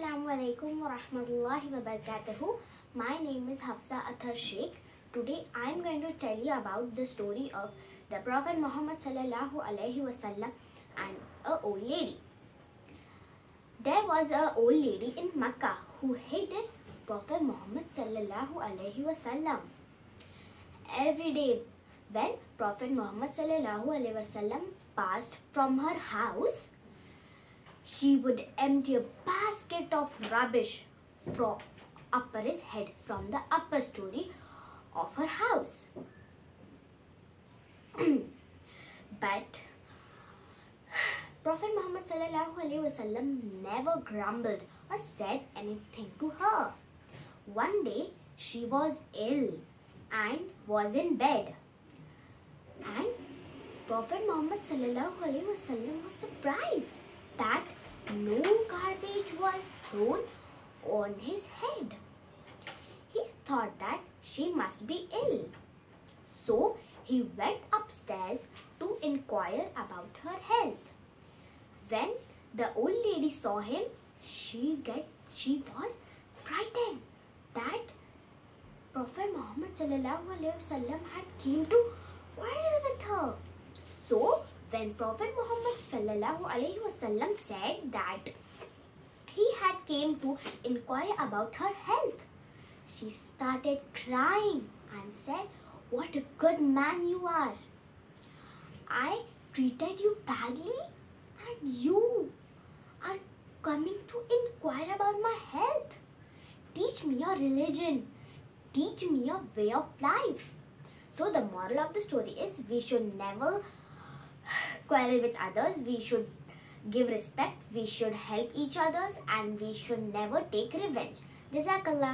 Assalamu alaikum wa rahmatullahi wa barakatuhu. My name is Hafsa Athar Shaikh. Today I am going to tell you about the story of the Prophet Muhammad sallallahu alaihi wasallam and a old lady. There was a old lady in Mecca who hated Prophet Muhammad sallallahu alaihi wasallam. Every day when Prophet Muhammad sallallahu alaihi wasallam passed from her house, she would empty a basket of rubbish from upper his head from the upper story of her house. But Prophet Muhammad sallallahu alaihi wasallam never grumbled or said anything to her. One day she was ill and was in bed, and Prophet Muhammad sallallahu alaihi wasallam was surprised that no garbage was thrown on his head. He thought that she must be ill. So he went upstairs to inquire about her health. When the old lady saw him, she was frightened that Prophet Muhammad sallallahu alaihi wasallam had came to quarrel with her. So when Prophet Muhammad sallallahu alaihi wasallam said that he had came to inquire about her health, she started crying and said, "What a good man you are. I treated you badly and you are coming to inquire about my health. Teach me your religion. Teach me your way of life." So the moral of the story is we should never quarrel with others. We should give respect. We should help each others, and we should never take revenge. Jazakallah.